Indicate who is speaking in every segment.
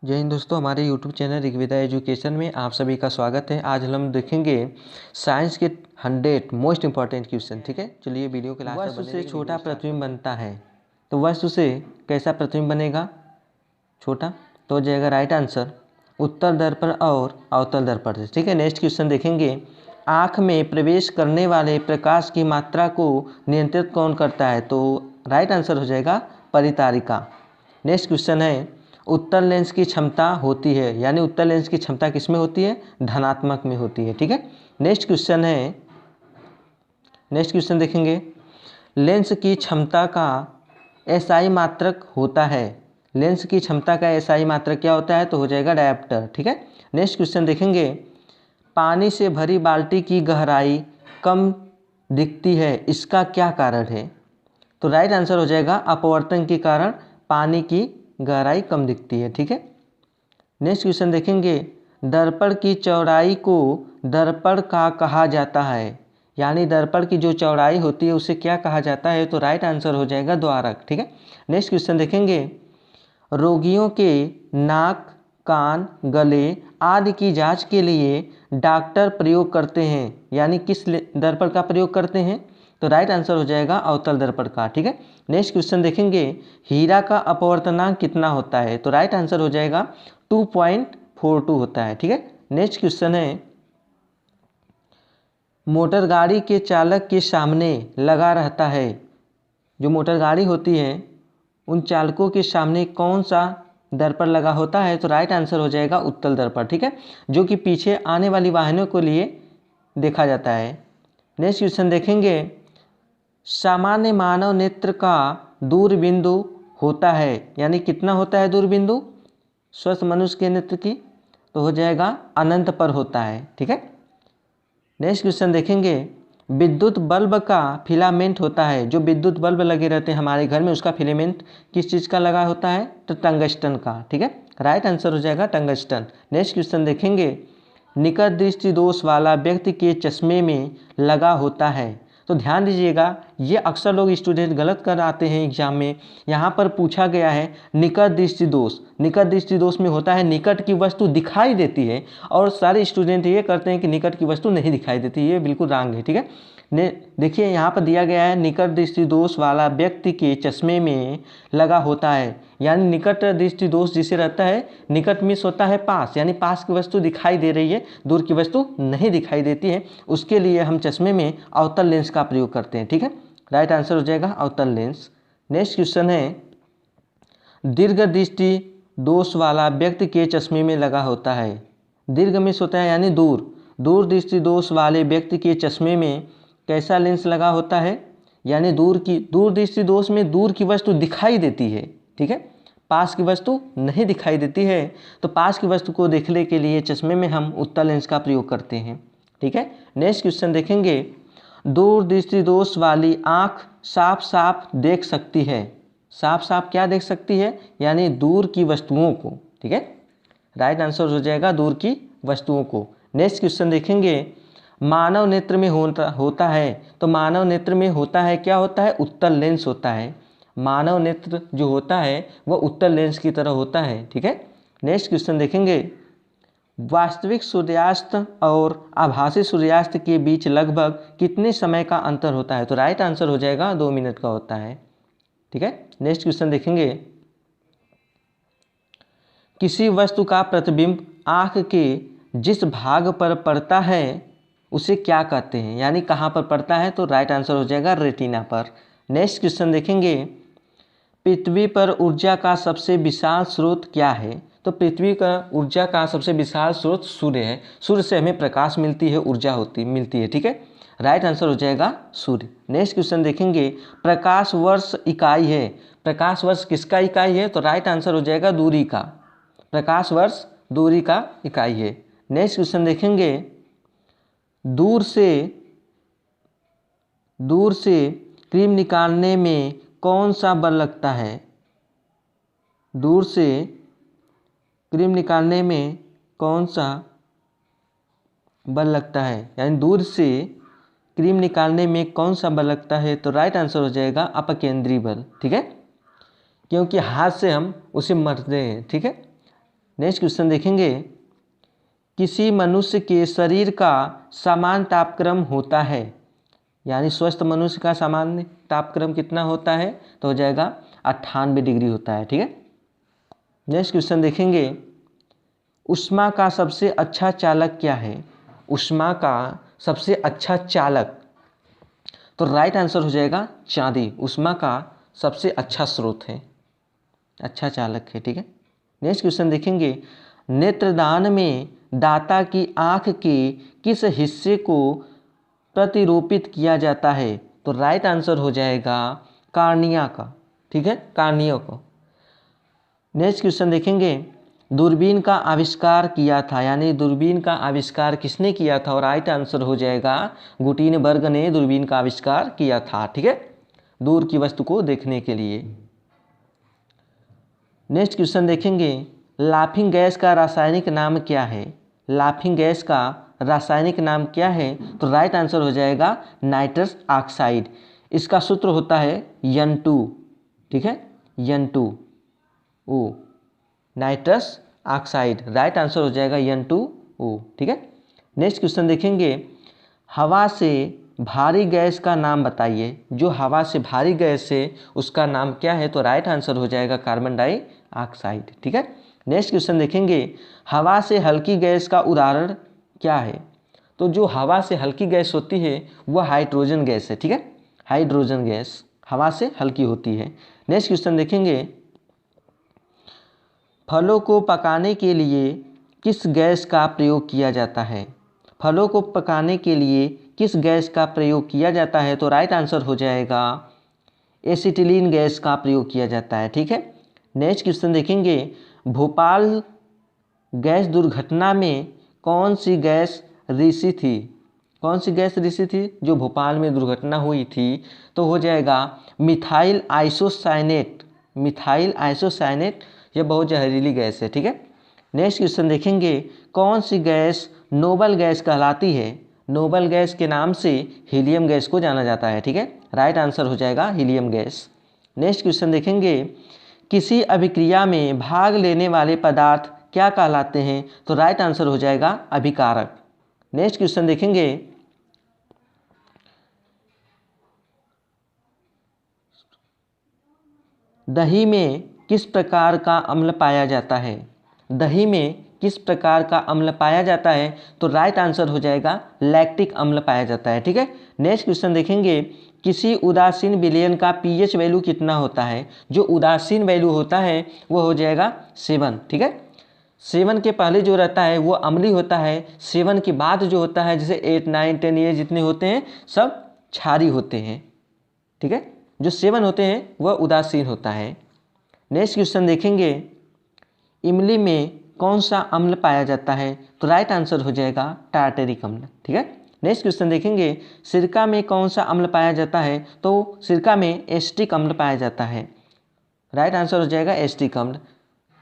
Speaker 1: जय हिंद दोस्तों, हमारे YouTube चैनल ऋग्वेदा एजुकेशन में आप सभी का स्वागत है। आज हम देखेंगे साइंस के 100 मोस्ट इंपॉर्टेंट क्वेश्चन। ठीक है, चलिए वीडियो के लास्ट तक बने रहिए। छोटा प्रतिबिंब बनता है तो वस्तु से कैसा प्रतिबिंब बनेगा? छोटा। तो हो जाएगा राइट आंसर उत्तल दर्पण और अवतल दर्पण से। ठीक है, नेक्स्ट क्वेश्चन देखेंगे। आँख में प्रवेश करने वाले प्रकाश की मात्रा को नियंत्रित कौन करता है? तो राइट आंसर हो जाएगा परितारिका। नेक्स्ट क्वेश्चन है, उत्तल लेंस की क्षमता होती है, यानी उत्तल लेंस की क्षमता किस में होती है? धनात्मक में होती है। ठीक है, नेक्स्ट क्वेश्चन देखेंगे। लेंस की क्षमता का एसआई मात्रक होता है। लेंस की क्षमता का एसआई मात्रक क्या होता है? तो हो जाएगा डायप्टर। ठीक है, नेक्स्ट क्वेश्चन देखेंगे। पानी से भरी बाल्टी की गहराई कम दिखती है, इसका क्या कारण है? तो राइट आंसर हो जाएगा अपवर्तन के कारण पानी की गहराई कम दिखती है। ठीक है, नेक्स्ट क्वेश्चन देखेंगे। दर्पण की चौड़ाई को दर्पण का कहा जाता है, यानी दर्पण की जो चौड़ाई होती है उसे क्या कहा जाता है? तो राइट आंसर हो जाएगा द्वारक। ठीक है, नेक्स्ट क्वेश्चन देखेंगे। रोगियों के नाक, कान, गले आदि की जांच के लिए डॉक्टर प्रयोग करते हैं, यानी किस दर्पण का प्रयोग करते हैं? तो राइट आंसर हो जाएगा अवतल दर्पण का। ठीक है, नेक्स्ट क्वेश्चन देखेंगे। हीरा का अपवर्तनांक कितना होता है? तो राइट आंसर हो जाएगा 2.42 होता है। ठीक है, नेक्स्ट क्वेश्चन है। मोटर गाड़ी के चालक के सामने लगा रहता है, जो मोटर गाड़ी होती है उन चालकों के सामने कौन सा दर्पण लगा होता है? तो राइट आंसर हो जाएगा उत्तल दर्पण। ठीक है, जो कि पीछे आने वाली वाहनों के लिए देखा जाता है। नेक्स्ट क्वेश्चन देखेंगे। सामान्य मानव नेत्र का दूरबिंदु होता है, यानी कितना होता है दूरबिंदु स्वस्थ मनुष्य के नेत्र की? तो हो जाएगा अनंत पर होता है। ठीक है, नेक्स्ट क्वेश्चन देखेंगे। विद्युत बल्ब का फिलामेंट होता है, जो विद्युत बल्ब लगे रहते हैं हमारे घर में उसका फिलामेंट किस चीज़ का लगा होता है? तो टंगस्टन का। ठीक है, राइट आंसर हो जाएगा टंगस्टन। नेक्स्ट क्वेश्चन देखेंगे। निकट दृष्टि दोष वाला व्यक्ति के चश्मे में लगा होता है, तो ध्यान दीजिएगा, ये अक्सर लोग स्टूडेंट गलत कर आते हैं एग्जाम में। यहाँ पर पूछा गया है निकट दृष्टि दोष। निकट दृष्टि दोष में होता है निकट की वस्तु दिखाई देती है, और सारे स्टूडेंट ये करते हैं कि निकट की वस्तु नहीं दिखाई देती। ये बिल्कुल रॉन्ग है। ठीक है, देखिए यहाँ पर दिया गया है निकट दृष्टि दोष वाला व्यक्ति के चश्मे में लगा होता है, यानी निकट दृष्टि दोष जिसे रहता है, निकट मिस होता है पास, यानी पास की वस्तु दिखाई दे रही है, दूर की वस्तु नहीं दिखाई देती है, उसके लिए हम चश्मे में अवतल लेंस का प्रयोग करते हैं। ठीक है, राइट आंसर हो जाएगा अवतल लेंस। नेक्स्ट क्वेश्चन है। दीर्घ दृष्टि दोष वाला व्यक्ति के चश्मे में लगा होता है। दीर्घ मिस होता है यानी दूर दृष्टि दोष वाले व्यक्ति के चश्मे में कैसा लेंस लगा होता है? यानी दूर दृष्टि दोष में दूर की वस्तु दिखाई देती है। ठीक है, पास की वस्तु नहीं दिखाई देती है, तो पास की वस्तु को देखने के लिए चश्मे में हम उत्तल लेंस का प्रयोग करते हैं। ठीक है, नेक्स्ट क्वेश्चन देखेंगे। दूर दृष्टि दोष वाली आँख साफ साफ देख सकती है। साफ साफ क्या देख सकती है? यानी दूर की वस्तुओं को। ठीक है, राइट आंसर हो जाएगा दूर की वस्तुओं को। नेक्स्ट क्वेश्चन देखेंगे। मानव नेत्र में होता है, तो मानव नेत्र में होता है, क्या होता है? उत्तल लेंस होता है। मानव नेत्र जो होता है वह उत्तल लेंस की तरह होता है। ठीक है, नेक्स्ट क्वेश्चन देखेंगे। वास्तविक सूर्यास्त और आभासी सूर्यास्त के बीच लगभग कितने समय का अंतर होता है? तो राइट आंसर हो जाएगा 2 मिनट का होता है। ठीक है, नेक्स्ट क्वेश्चन देखेंगे। किसी वस्तु का प्रतिबिंब आँख के जिस भाग पर पड़ता है उसे क्या कहते हैं, यानी कहाँ पर पड़ता है? तो राइट आंसर हो जाएगा रेटिना पर। नेक्स्ट क्वेश्चन देखेंगे। पृथ्वी पर ऊर्जा का सबसे विशाल स्रोत क्या है? तो पृथ्वी का ऊर्जा का सबसे विशाल स्रोत सूर्य है। सूर्य से हमें प्रकाश मिलती है, ऊर्जा मिलती है। ठीक है, राइट आंसर हो जाएगा सूर्य। नेक्स्ट क्वेश्चन देखेंगे। प्रकाश वर्ष इकाई है, प्रकाश वर्ष किसका इकाई है? तो राइट आंसर हो जाएगा दूरी का। प्रकाश वर्ष दूरी का इकाई है। नेक्स्ट क्वेश्चन देखेंगे। दूर से क्रीम निकालने में कौन सा बल लगता है? दूर से क्रीम निकालने में कौन सा बल लगता है, यानी दूर से क्रीम निकालने में कौन सा बल लगता है? तो राइट आंसर हो जाएगा अपकेंद्री बल। ठीक है, क्योंकि हाथ से हम उसे मरते हैं। ठीक है, नेक्स्ट क्वेश्चन देखेंगे, किसी मनुष्य के शरीर का समान तापक्रम होता है, यानी स्वस्थ मनुष्य का सामान्य तापक्रम कितना होता है, तो हो जाएगा 98 डिग्री होता है। ठीक है। नेक्स्ट क्वेश्चन देखेंगे, ऊष्मा का सबसे अच्छा चालक क्या है? ऊष्मा का सबसे अच्छा चालक, तो राइट आंसर हो जाएगा चांदी। ऊष्मा का सबसे अच्छा स्रोत है, अच्छा चालक है। ठीक है। नेक्स्ट क्वेश्चन देखेंगे, नेत्रदान में दाता की आंख के किस हिस्से को प्रतिरूपित किया जाता है? तो राइट आंसर हो जाएगा कार्निया का। ठीक है, कार्निया को। नेक्स्ट क्वेश्चन देखेंगे, दूरबीन का आविष्कार किया था, यानी दूरबीन का आविष्कार किसने किया था? और राइट आंसर हो जाएगा गुटेनबर्ग ने दूरबीन का आविष्कार किया था। ठीक है, दूर की वस्तु को देखने के लिए। नेक्स्ट क्वेश्चन देखेंगे, लाफिंग गैस का रासायनिक नाम क्या है? लाफिंग गैस का रासायनिक नाम क्या है? तो राइट आंसर हो जाएगा नाइट्रस ऑक्साइड। इसका सूत्र होता है N2। ठीक है, N2O, nitrous oxide. Right answer हो जाएगा N2O। ठीक है। नेक्स्ट क्वेश्चन देखेंगे, हवा से भारी गैस का नाम बताइए। जो हवा से भारी गैस है उसका नाम क्या है? तो राइट आंसर हो जाएगा कार्बन डाइऑक्साइड। ठीक है। नेक्स्ट क्वेश्चन देखेंगे, हवा से हल्की गैस का उदाहरण क्या है? तो जो हवा से हल्की गैस होती है वह हाइड्रोजन गैस है। ठीक है, हाइड्रोजन गैस हवा से हल्की होती है। नेक्स्ट क्वेश्चन देखेंगे, फलों को पकाने के लिए किस गैस का प्रयोग किया जाता है? फलों को पकाने के लिए किस गैस का प्रयोग किया जाता है? तो राइट आंसर हो जाएगा एसिटिलीन गैस का प्रयोग किया जाता है। ठीक है। नेक्स्ट क्वेश्चन देखेंगे, भोपाल गैस दुर्घटना में कौन सी गैस रिसी थी? कौन सी गैस रिसी थी जो भोपाल में दुर्घटना हुई थी? तो हो जाएगा मिथाइल आइसोसाइनेट। मिथाइल आइसोसाइनेट यह बहुत जहरीली गैस है। ठीक है। नेक्स्ट क्वेश्चन देखेंगे, कौन सी गैस नोबल गैस कहलाती है? नोबल गैस के नाम से हीलियम गैस को जाना जाता है। ठीक है, राइट आंसर हो जाएगा हीलियम गैस। नेक्स्ट क्वेश्चन देखेंगे, किसी अभिक्रिया में भाग लेने वाले पदार्थ क्या कहलाते हैं? तो राइट आंसर हो जाएगा अभिकारक। नेक्स्ट क्वेश्चन देखेंगे, दही में किस प्रकार का अम्ल पाया जाता है? दही में किस प्रकार का अम्ल पाया जाता है? तो राइट आंसर हो जाएगा लैक्टिक अम्ल पाया जाता है। ठीक है। नेक्स्ट क्वेश्चन देखेंगे, किसी उदासीन विलयन का पीएच वैल्यू कितना होता है? जो उदासीन वैल्यू होता है वो हो जाएगा 7। ठीक है, 7 के पहले जो रहता है वो अम्लीय होता है, 7 के बाद जो होता है जैसे 8, 9, 10 ये जितने होते हैं सब क्षारीय होते हैं। ठीक है, जो 7 होते हैं वह उदासीन होता है। नेक्स्ट क्वेश्चन देखेंगे, इमली में कौन सा अम्ल पाया जाता है? तो राइट आंसर हो जाएगा टार्टेरिक अम्ल। ठीक है। नेक्स्ट क्वेश्चन देखेंगे, सिरका में कौन सा अम्ल पाया जाता है? तो सिरका में एस्टिक अम्ल पाया जाता है। राइट आंसर हो जाएगा एस्टिक अम्ल।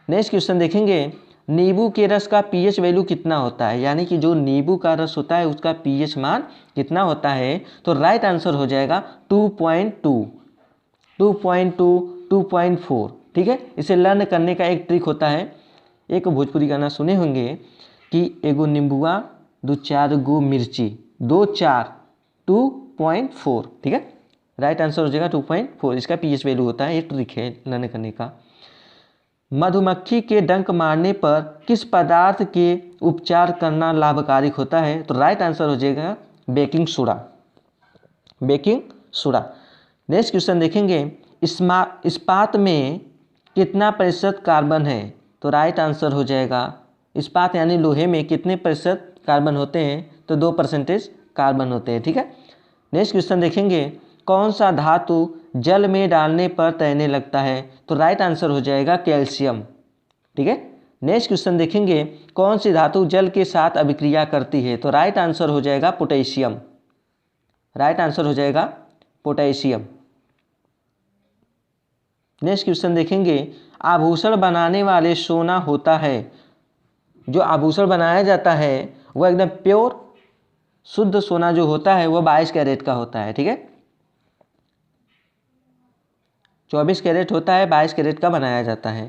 Speaker 1: नेक्स्ट क्वेश्चन देखेंगे, नींबू के रस का पीएच वैल्यू कितना होता है? यानी कि जो नींबू का रस होता है उसका पीएच मान कितना होता है? तो राइट आंसर हो जाएगा 2.2, 2.2, 2.4। ठीक है, इसे लर्न करने का एक ट्रिक होता है। एक भोजपुरी गाना सुने होंगे कि एगो नींबुआ 2-4 गो मिर्ची 2-4 2.4। ठीक है, राइट आंसर हो जाएगा 2.4। इसका पीएच वैल्यू होता है, ये ट्रिक है लर्न करने का। मधुमक्खी के डंक मारने पर किस पदार्थ के उपचार करना लाभकारी होता है? तो राइट आंसर हो जाएगा baking soda, baking soda. Next question देखेंगे, इस्पात में कितना प्रतिशत कार्बन है? तो राइट आंसर हो जाएगा, इस्पात यानी लोहे में कितने प्रतिशत कार्बन होते हैं? तो 2% कार्बन होते हैं। ठीक है। नेक्स्ट क्वेश्चन देखेंगे, कौन सा धातु जल में डालने पर तैरने लगता है? तो राइट आंसर हो जाएगा कैल्शियम। ठीक है। नेक्स्ट क्वेश्चन देखेंगे, कौन सी धातु जल के साथ अभिक्रिया करती है? तो राइट आंसर हो जाएगा पोटेशियम। राइट आंसर हो जाएगा पोटेशियम। नेक्स्ट क्वेश्चन देखेंगे, आभूषण बनाने वाले सोना होता है, जो आभूषण बनाया जाता है वह एकदम प्योर शुद्ध सोना जो होता है वह 22 कैरेट का होता है। ठीक है, 24 कैरेट होता है, 22 कैरेट का बनाया जाता है।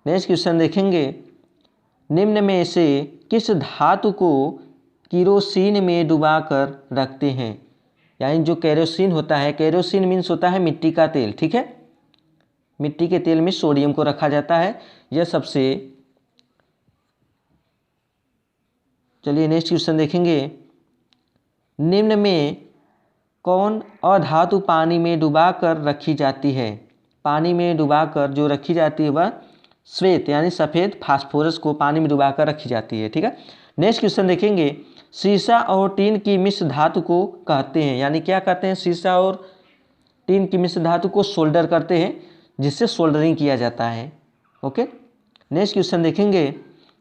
Speaker 1: नेक्स्ट क्वेश्चन देखेंगे, निम्न में से किस धातु को केरोसिन में डुबाकर रखते हैं? यानी जो केरोसिन होता है, केरोसिन मीन्स होता है मिट्टी का तेल, ठीक है। मिट्टी के तेल में सोडियम को रखा जाता है। यह सबसे, चलिए नेक्स्ट क्वेश्चन देखेंगे। निम्न में कौन अधातु पानी में डुबाकर रखी जाती है? पानी में डुबाकर जो रखी जाती है वह श्वेत यानी सफ़ेद फास्फोरस को पानी में डुबाकर रखी जाती है, ठीक है। नेक्स्ट क्वेश्चन देखेंगे। सीसा और टीन की मिश्र धातु को कहते हैं, यानी क्या कहते हैं? सीसा और टीन की मिश्र धातु को सोल्डर करते हैं, जिससे सोल्डरिंग किया जाता है। ओके, नेक्स्ट क्वेश्चन देखेंगे।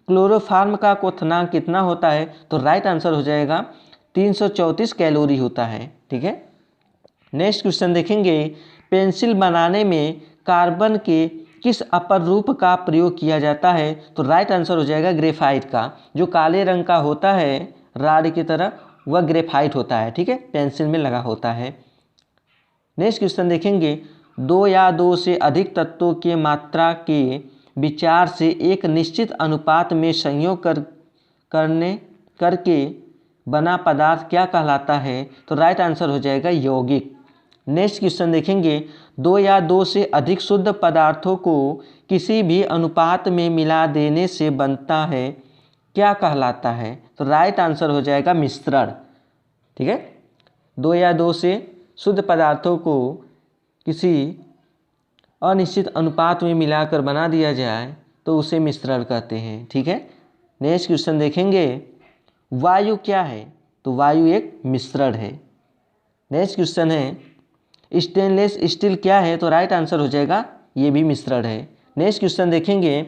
Speaker 1: क्लोरोफार्म का क्वथनांक कितना होता है? तो राइट आंसर हो जाएगा 334 कैलोरी होता है, ठीक है। नेक्स्ट क्वेश्चन देखेंगे। पेंसिल बनाने में कार्बन के किस अपर रूप का प्रयोग किया जाता है? तो राइट आंसर हो जाएगा ग्रेफाइट का। जो काले रंग का होता है राड की तरह, वह ग्रेफाइट होता है, ठीक है, पेंसिल में लगा होता है। नेक्स्ट क्वेश्चन देखेंगे। 2 या 2 से अधिक तत्वों के मात्रा के विचार से एक निश्चित अनुपात में संयोग करके बना पदार्थ क्या कहलाता है? तो राइट आंसर हो जाएगा यौगिक। नेक्स्ट क्वेश्चन देखेंगे। 2 या 2 से अधिक शुद्ध पदार्थों को किसी भी अनुपात में मिला देने से बनता है, क्या कहलाता है? तो राइट आंसर हो जाएगा मिश्रण, ठीक है। 2 या 2 से शुद्ध पदार्थों को किसी अनिश्चित अनुपात में मिलाकर बना दिया जाए तो उसे मिश्रण कहते हैं, ठीक है। नेक्स्ट क्वेश्चन देखेंगे। वायु क्या है? तो वायु एक मिश्रण है। नेक्स्ट क्वेश्चन है। स्टेनलेस स्टील क्या है? तो राइट आंसर हो जाएगा ये भी मिश्रण है। नेक्स्ट क्वेश्चन देखेंगे।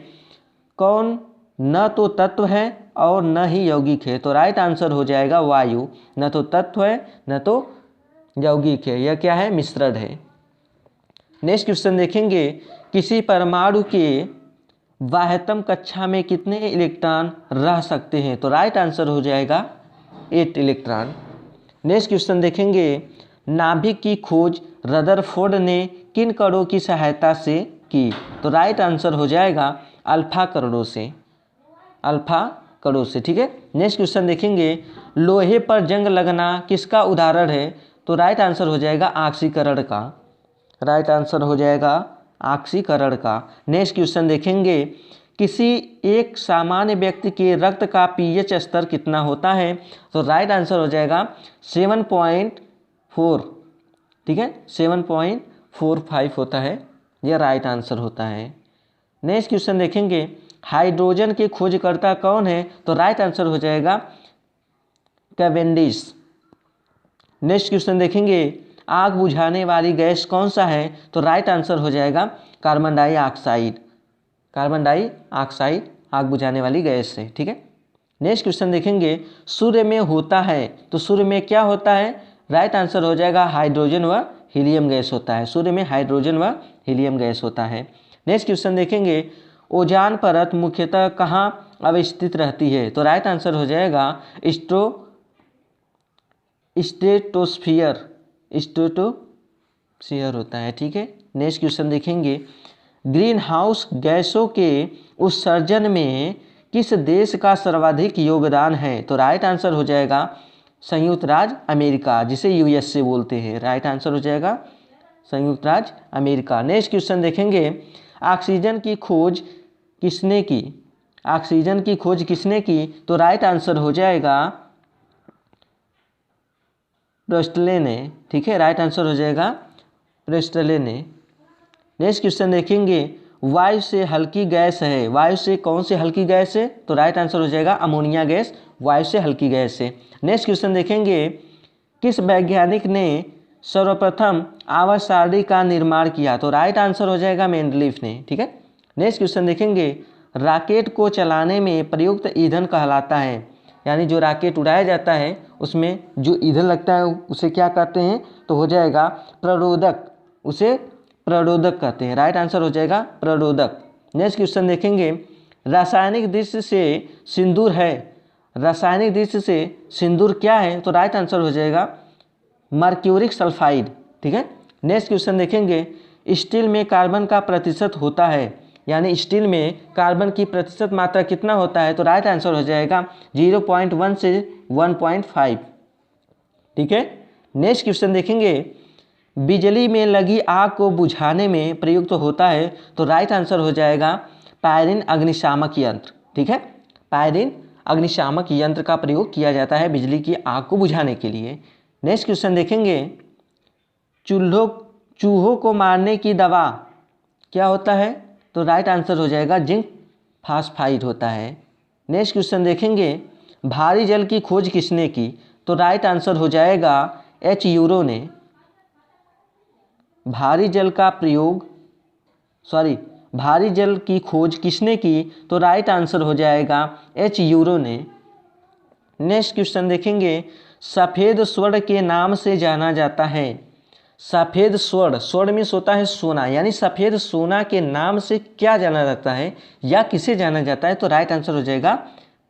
Speaker 1: कौन न तो तत्व है और न ही यौगिक है? तो राइट आंसर हो जाएगा वायु। न तो तत्व है न तो यौगिक है, यह क्या है? मिश्रण है। नेक्स्ट क्वेश्चन देखेंगे। किसी परमाणु के बाह्यतम कक्षा में कितने इलेक्ट्रॉन रह सकते हैं? तो राइट आंसर हो जाएगा 8 इलेक्ट्रॉन। नेक्स्ट क्वेश्चन देखेंगे। नाभिक की खोज रदरफोर्ड ने किन कणों की सहायता से की? तो राइट आंसर हो जाएगा अल्फा कणों से, अल्फा कणों से, ठीक है। नेक्स्ट क्वेश्चन देखेंगे। लोहे पर जंग लगना किसका उदाहरण है? तो राइट आंसर हो जाएगा ऑक्सीकरण का, राइट आंसर हो जाएगा ऑक्सीकरण का। नेक्स्ट क्वेश्चन देखेंगे। किसी एक सामान्य व्यक्ति के रक्त का पीएच स्तर कितना होता है? तो राइट आंसर हो जाएगा 7.4, ठीक है, 7.45 होता है, यह राइट आंसर होता है। नेक्स्ट क्वेश्चन देखेंगे। हाइड्रोजन के खोजकर्ता कौन है? तो राइट आंसर हो जाएगा कैवेंडिश। नेक्स्ट क्वेश्चन देखेंगे। आग बुझाने वाली गैस कौन सा है? तो राइट आंसर हो जाएगा कार्बन डाइऑक्साइड, कार्बन डाइऑक्साइड आग बुझाने वाली गैस है, ठीक है। नेक्स्ट क्वेश्चन देखेंगे। सूर्य में होता है, तो सूर्य में क्या होता है? राइट आंसर हो जाएगा हाइड्रोजन व हीलियम गैस होता है। सूर्य में हाइड्रोजन व हीलियम गैस होता है। नेक्स्ट क्वेश्चन देखेंगे। ओजोन परत मुख्यतः कहाँ अवस्थित रहती है? तो राइट आंसर हो जाएगा स्ट्रेटोस्फीयर होता है, ठीक है। नेक्स्ट क्वेश्चन देखेंगे। ग्रीन हाउस गैसों के उत्सर्जन में किस देश का सर्वाधिक योगदान है? तो राइट आंसर हो जाएगा संयुक्त राज्य अमेरिका, जिसे यूएसए बोलते हैं। राइट आंसर हो जाएगा संयुक्त राज्य अमेरिका। नेक्स्ट क्वेश्चन देखेंगे। ऑक्सीजन की खोज किसने की? ऑक्सीजन की खोज किसने की? तो राइट आंसर हो जाएगा प्रेस्टले ने, ठीक है, राइट आंसर हो जाएगा प्रेस्टले ने। नेक्स्ट क्वेश्चन देखेंगे। वायु से हल्की गैस है, वायु से कौन सी हल्की गैस है? तो राइट आंसर हो जाएगा अमोनिया गैस, वायु से हल्की गैस है। नेक्स्ट क्वेश्चन देखेंगे। किस वैज्ञानिक ने सर्वप्रथम आवर्त सारणी का निर्माण किया? तो राइट आंसर हो जाएगा मेंडलीफ ने, ठीक है। नेक्स्ट क्वेश्चन देखेंगे। रॉकेट को चलाने में प्रयुक्त ईंधन कहलाता है, यानी जो रॉकेट उड़ाया जाता है उसमें जो ईंधन लगता है उसे क्या कहते हैं? तो हो जाएगा प्रणोदक, उसे प्रणोदक कहते हैं। राइट आंसर हो जाएगा प्रणोदक। नेक्स्ट क्वेश्चन देखेंगे। रासायनिक दृष्टि से सिंदूर है, रासायनिक दृष्टि से सिंदूर क्या है? तो राइट आंसर हो जाएगा मर्क्यूरिक सल्फाइड, ठीक है। नेक्स्ट क्वेश्चन देखेंगे। स्टील में कार्बन का प्रतिशत होता है, यानी स्टील में कार्बन की प्रतिशत मात्रा कितना होता है, तो राइट आंसर हो जाएगा 0.1 से 1.5। ठीक है, नेक्स्ट क्वेश्चन देखेंगे, बिजली में लगी आग को बुझाने में प्रयुक्त होता है, तो राइट आंसर हो जाएगा पायरिन अग्निशामक यंत्र। ठीक है, पायरिन अग्निशामक यंत्र का प्रयोग किया जाता है बिजली की आग को बुझाने के लिए। नेक्स्ट क्वेश्चन देखेंगे, चूहों को मारने की दवा क्या होता है, तो राइट आंसर हो जाएगा जिंक फास्फाइड होता है। नेक्स्ट क्वेश्चन देखेंगे, भारी जल की खोज किसने की, तो राइट आंसर हो जाएगा एच यूरो ने। भारी जल की खोज किसने की, तो राइट आंसर हो जाएगा एच यूरो ने। नेक्स्ट क्वेश्चन देखेंगे, सफ़ेद स्वर्ण के नाम से जाना जाता है। सफ़ेद स्वर्ण मीन्स होता है सोना, यानी सफ़ेद सोना के नाम से क्या जाना जाता है या किसे जाना जाता है, तो राइट आंसर हो जाएगा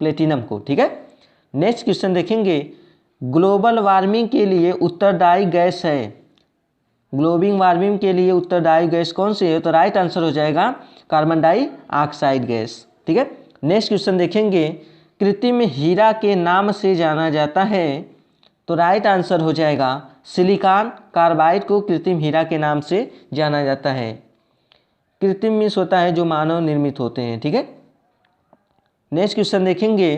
Speaker 1: प्लेटिनम को। ठीक है, नेक्स्ट क्वेश्चन देखेंगे, ग्लोबल वार्मिंग के लिए उत्तरदायी गैस है। ग्लोबल वार्मिंग के लिए उत्तरदायी गैस कौन सी है, तो राइट आंसर हो जाएगा कार्बन डाइऑक्साइड गैस। ठीक है, नेक्स्ट क्वेश्चन देखेंगे, कृत्रिम हीरा के नाम से जाना जाता है, तो राइट आंसर हो जाएगा सिलिकॉन कार्बाइड को कृत्रिम हीरा के नाम से जाना जाता है। कृत्रिम मीन्स होता है जो मानव निर्मित होते हैं। ठीक है, नेक्स्ट क्वेश्चन देखेंगे,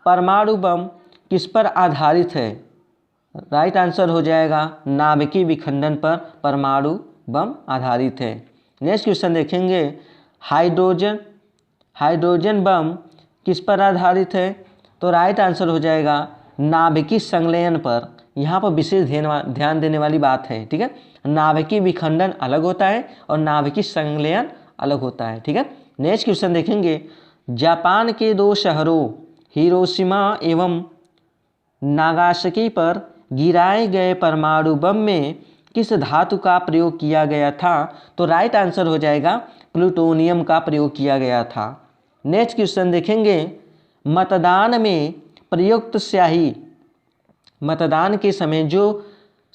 Speaker 1: परमाणु बम किस पर आधारित है, राइट आंसर हो जाएगा नाभिकीय विखंडन पर परमाणु बम आधारित है। नेक्स्ट क्वेश्चन देखेंगे, हाइड्रोजन बम किस पर आधारित है, तो राइट आंसर हो जाएगा नाभिकीय संलयन पर। यहाँ पर विशेष ध्यान देने वाली बात है। ठीक है, नाभिकीय विखंडन अलग होता है और नाभिकीय संलयन अलग होता है। ठीक है, नेक्स्ट क्वेश्चन देखेंगे, जापान के 2 शहरों हिरोशिमा एवं नागासाकी पर गिराए गए परमाणु बम में किस धातु का प्रयोग किया गया था, तो राइट आंसर हो जाएगा प्लूटोनियम का प्रयोग किया गया था। नेक्स्ट क्वेश्चन देखेंगे, मतदान में प्रयुक्त स्याही, मतदान के समय जो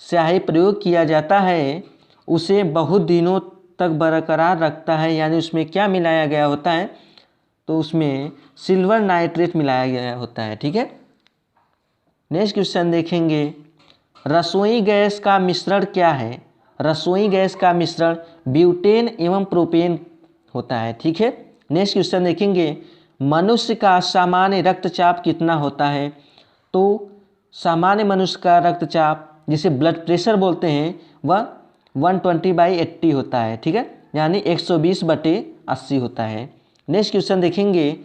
Speaker 1: स्याही प्रयोग किया जाता है उसे बहुत दिनों तक बरकरार रखता है, यानी उसमें क्या मिलाया गया होता है, तो उसमें सिल्वर नाइट्रेट मिलाया गया होता है। ठीक है, नेक्स्ट क्वेश्चन देखेंगे, रसोई गैस का मिश्रण क्या है। रसोई गैस का मिश्रण ब्यूटेन एवं प्रोपेन होता है। ठीक है, नेक्स्ट क्वेश्चन देखेंगे, मनुष्य का सामान्य रक्तचाप कितना होता है, तो सामान्य मनुष्य का रक्तचाप जिसे ब्लड प्रेशर बोलते हैं वह 120/80 होता है। ठीक है, यानी 120/80 होता है। नेक्स्ट क्वेश्चन देखेंगे,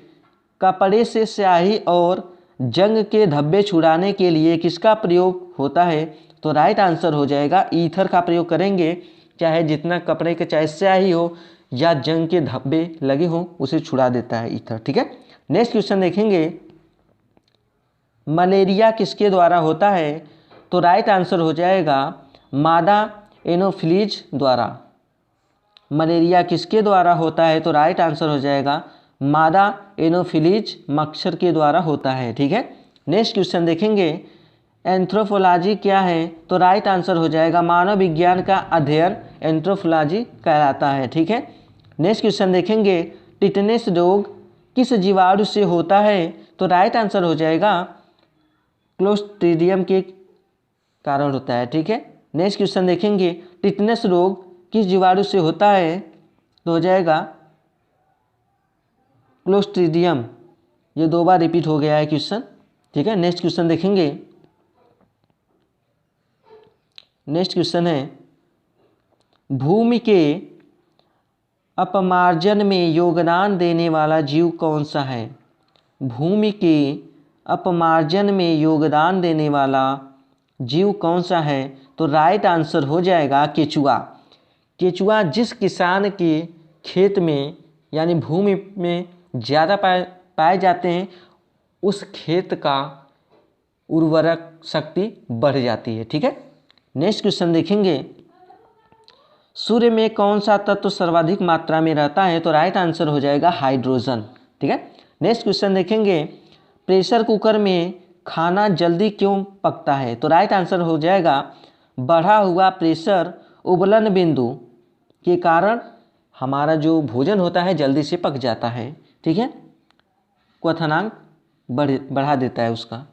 Speaker 1: कपड़े से स्याही और जंग के धब्बे छुड़ाने के लिए किसका प्रयोग होता है, तो राइट आंसर हो जाएगा ईथर का प्रयोग करेंगे। चाहे जितना कपड़े के चाहे स्याही हो या जंग के धब्बे लगे हो उसे छुड़ा देता है ईथर। ठीक है, नेक्स्ट क्वेश्चन देखेंगे, मलेरिया किसके द्वारा होता है, तो राइट आंसर हो जाएगा मादा एनोफिलीज द्वारा। मलेरिया किसके द्वारा होता है, तो राइट आंसर हो जाएगा मादा एनोफिलीज मच्छर के द्वारा होता है। ठीक है, नेक्स्ट क्वेश्चन देखेंगे, एंथ्रोपोलॉजी क्या है, तो राइट आंसर हो जाएगा मानव विज्ञान का अध्ययन एंथ्रोपोलॉजी कहलाता है। ठीक है, नेक्स्ट क्वेश्चन देखेंगे, टिटनेस रोग किस जीवाणु से होता है, तो राइट आंसर हो जाएगा क्लोस्ट्रीडियम के कारण होता है। ठीक है, नेक्स्ट क्वेश्चन देखेंगे, टिटनेस रोग किस जीवाणु से होता है, तो हो जाएगा क्लोस्ट्रीडियम। ये 2 बार रिपीट हो गया है क्वेश्चन। ठीक है, नेक्स्ट क्वेश्चन देखेंगे, नेक्स्ट क्वेश्चन है, भूमि के अपमार्जन में योगदान देने वाला जीव कौन सा है। भूमि के अपमार्जन में योगदान देने वाला जीव कौन सा है, तो राइट आंसर हो जाएगा केचुआ। केचुआ जिस किसान के खेत में यानी भूमि में ज़्यादा पाए जाते हैं उस खेत का उर्वरक शक्ति बढ़ जाती है। ठीक है, नेक्स्ट क्वेश्चन देखेंगे, सूर्य में कौन सा तत्व सर्वाधिक मात्रा में रहता है, तो राइट आंसर हो जाएगा हाइड्रोजन। ठीक है, नेक्स्ट क्वेश्चन देखेंगे, प्रेशर कुकर में खाना जल्दी क्यों पकता है, तो राइट आंसर हो जाएगा बढ़ा हुआ प्रेशर उबलन बिंदु के कारण हमारा जो भोजन होता है जल्दी से पक जाता है, ठीक है, क्वथनांक बढ़ा देता है उसका।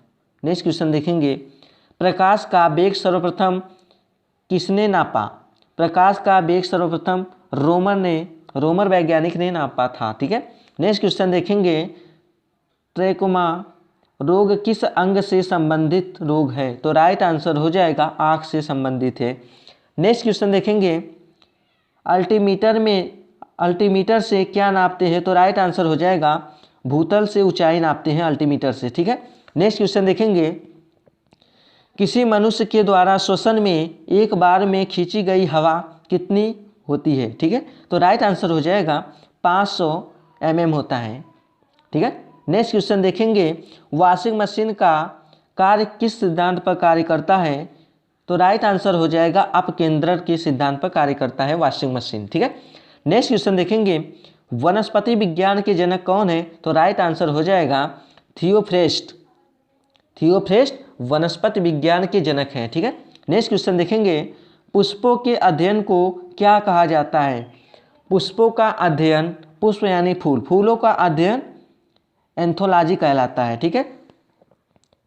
Speaker 1: नेक्स्ट क्वेश्चन देखेंगे, प्रकाश का वेग सर्वप्रथम किसने नापा? प्रकाश का वेग सर्वप्रथम रोमर वैज्ञानिक ने नापा था, ठीक है। नेक्स्ट क्वेश्चन देखेंगे, ट्रैकोमा रोग किस अंग से संबंधित रोग है? तो राइट आंसर हो जाएगा आँख से संबंधित है। नेक्स्ट क्वेश्चन देखेंगे, अल्टीमीटर से क्या नापते हैं? तो राइट आंसर हो जाएगा भूतल से ऊंचाई नापते हैं अल्टीमीटर से, ठीक है। नेक्स्ट क्वेश्चन देखेंगे, किसी मनुष्य के द्वारा श्वसन में एक बार में खींची गई हवा कितनी होती है? ठीक है, तो राइट आंसर हो जाएगा 500 mm होता है, ठीक है। नेक्स्ट क्वेश्चन देखेंगे, वॉशिंग मशीन का कार्य किस सिद्धांत पर कार्य करता है? तो राइट आंसर हो जाएगा अपकेंद्रण के सिद्धांत पर कार्य करता है वॉशिंग मशीन, ठीक है। नेक्स्ट क्वेश्चन देखेंगे, वनस्पति विज्ञान के जनक कौन है? तो राइट आंसर हो जाएगा थियोफ्रेस्ट वनस्पति विज्ञान के जनक हैं, ठीक है। नेक्स्ट क्वेश्चन देखेंगे, पुष्पों के अध्ययन को क्या कहा जाता है? पुष्पों का अध्ययन, पुष्प यानी फूल, फूलों का अध्ययन एंथोलॉजी कहलाता है, ठीक है।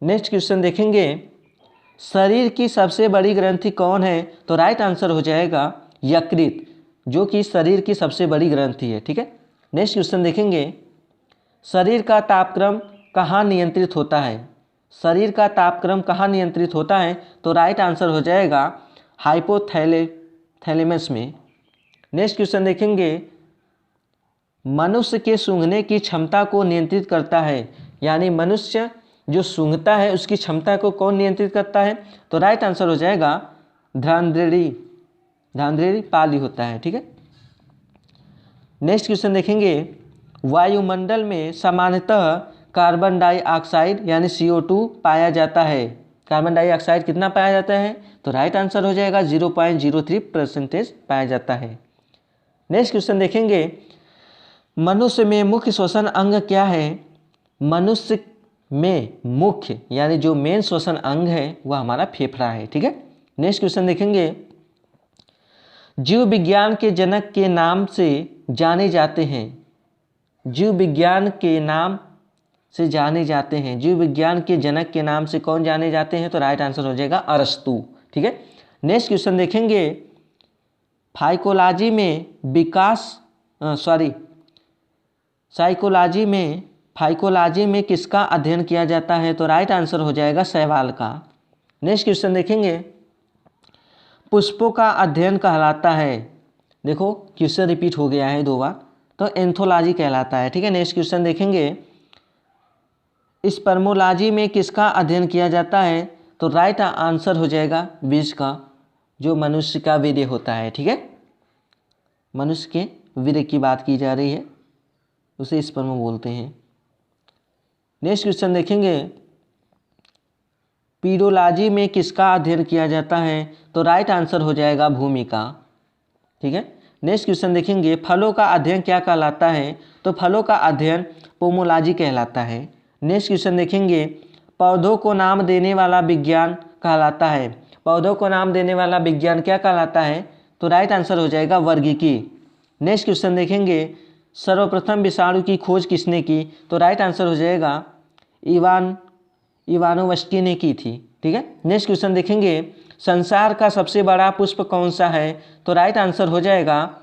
Speaker 1: नेक्स्ट क्वेश्चन देखेंगे, शरीर की सबसे बड़ी ग्रंथि कौन है? तो राइट आंसर हो जाएगा यकृत, जो कि शरीर की सबसे बड़ी ग्रंथि है, ठीक है। नेक्स्ट क्वेश्चन देखेंगे, शरीर का तापक्रम कहाँ नियंत्रित होता है? शरीर का तापक्रम कहाँ नियंत्रित होता है? तो राइट आंसर हो जाएगा हाइपोथैलेमस में। नेक्स्ट क्वेश्चन देखेंगे, मनुष्य के सूंघने की क्षमता को नियंत्रित करता है, यानी मनुष्य जो सूंघता है उसकी क्षमता को कौन नियंत्रित करता है? तो राइट आंसर हो जाएगा धांद्रेरी पाली होता है, ठीक है। नेक्स्ट क्वेश्चन देखेंगे, वायुमंडल में सामान्यतः कार्बन डाइऑक्साइड यानी CO2 पाया जाता है। कार्बन डाइऑक्साइड कितना पाया जाता है? तो राइट आंसर हो जाएगा 0.03% पाया जाता है। नेक्स्ट क्वेश्चन देखेंगे, मनुष्य में मुख्य श्वसन अंग क्या है? मनुष्य में मुख्य यानी जो मेन श्वसन अंग है वह हमारा फेफड़ा है, ठीक है। नेक्स्ट क्वेश्चन देखेंगे, जीव विज्ञान के जनक के नाम से जाने जाते हैं। जीव विज्ञान के नाम से जाने जाते हैं, जीव विज्ञान के जनक के नाम से कौन जाने जाते हैं? तो राइट आंसर हो जाएगा अरस्तु, ठीक है। नेक्स्ट क्वेश्चन देखेंगे, साइकोलॉजी में किसका अध्ययन किया जाता है? तो राइट आंसर हो जाएगा शैवाल का। नेक्स्ट क्वेश्चन देखेंगे, पुष्पों का अध्ययन कहलाता है, देखो क्वेश्चन रिपीट हो गया है 2 बार, तो एंथोलॉजी कहलाता है, ठीक है। नेक्स्ट क्वेश्चन देखेंगे, स्पर्मोलॉजी में किसका अध्ययन किया जाता है? तो राइट आंसर हो जाएगा बीज का, जो मनुष्य का वीर्य होता है, ठीक है। मनुष्य के वीर्य की बात की जा रही है, उसे स्पर्म बोलते हैं। नेक्स्ट क्वेश्चन देखेंगे, पीडोलॉजी में किसका अध्ययन किया जाता है? तो राइट आंसर हो जाएगा भूमि का, ठीक है। नेक्स्ट क्वेश्चन देखेंगे, फलों का अध्ययन क्या कहलाता है? तो फलों का अध्ययन पोमोलॉजी कहलाता है। नेक्स्ट क्वेश्चन देखेंगे, पौधों को नाम देने वाला विज्ञान कहलाता है। पौधों को नाम देने वाला विज्ञान क्या कहलाता है? तो राइट आंसर हो जाएगा वर्गीकी। नेक्स्ट क्वेश्चन देखेंगे, सर्वप्रथम विषाणु की खोज किसने की? तो राइट आंसर हो जाएगा इवानोवस्की ने की थी, ठीक है। नेक्स्ट क्वेश्चन देखेंगे, संसार का सबसे बड़ा पुष्प कौन सा है? तो राइट आंसर हो जाएगा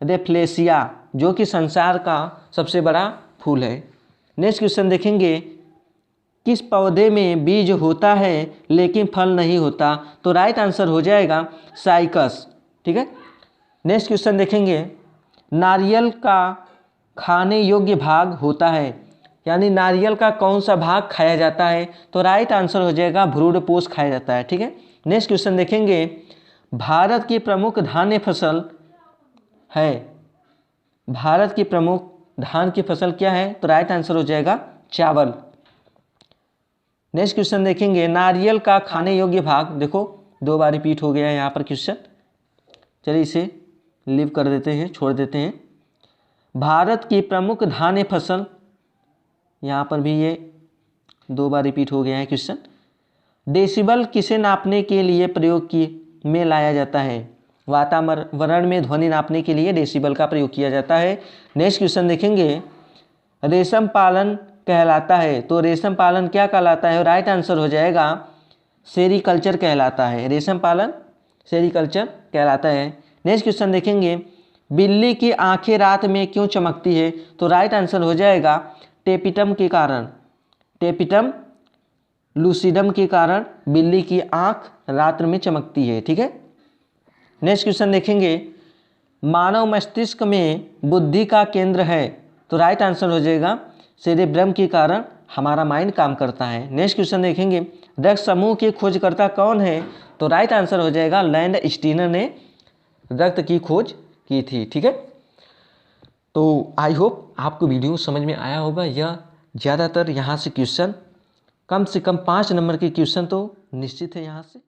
Speaker 1: रेफ्लेसिया, जो कि संसार का सबसे बड़ा फूल है। नेक्स्ट क्वेश्चन देखेंगे, किस पौधे में बीज होता है लेकिन फल नहीं होता? तो राइट आंसर हो जाएगा साइकस, ठीक है। नेक्स्ट क्वेश्चन देखेंगे, नारियल का खाने योग्य भाग होता है, यानी नारियल का कौन सा भाग खाया जाता है? तो राइट आंसर हो जाएगा भ्रूणपोष खाया जाता है, ठीक है। नेक्स्ट क्वेश्चन देखेंगे, भारत की प्रमुख धान्य फसल है, भारत की प्रमुख धान की फसल क्या है? तो राइट आंसर हो जाएगा चावल। नेक्स्ट क्वेश्चन देखेंगे, नारियल का खाने योग्य भाग, देखो 2 बार रिपीट हो गया है यहाँ पर क्वेश्चन, चलिए इसे लीव कर देते हैं, छोड़ देते हैं। भारत की प्रमुख धान्य फसल, यहाँ पर भी ये 2 बार रिपीट हो गया है क्वेश्चन। डेसिबल किसे नापने के लिए प्रयोग में लाया जाता है? वातावरण में ध्वनि नापने के लिए डेसिबल का प्रयोग किया जाता है। नेक्स्ट क्वेश्चन देखेंगे, रेशम पालन कहलाता है, तो रेशम पालन क्या कहलाता है? राइट आंसर हो जाएगा सेरीकल्चर कहलाता है। रेशम पालन सेरीकल्चर कहलाता है। नेक्स्ट क्वेश्चन देखेंगे, बिल्ली की आंखें रात में क्यों चमकती है? तो राइट आंसर हो जाएगा टेपिटम के कारण, टेपिटम लूसिडम के कारण बिल्ली की आंख रात में चमकती है। ठीक है। नेक्स्ट क्वेश्चन देखेंगे, मानव मस्तिष्क में बुद्धि का केंद्र है, तो राइट आंसर हो जाएगा सेरेब्रम के कारण हमारा माइंड काम करता है। नेक्स्ट क्वेश्चन देखेंगे, रक्त समूह के खोजकर्ता कौन है? तो राइट आंसर हो जाएगा लैंड स्टीनर ने रक्त की खोज की थी। ठीक है। तो आई होप आपको वीडियो समझ में आया होगा। यह ज़्यादातर यहाँ से क्वेश्चन कम से कम 5 नंबर के क्वेश्चन तो निश्चित है यहाँ से।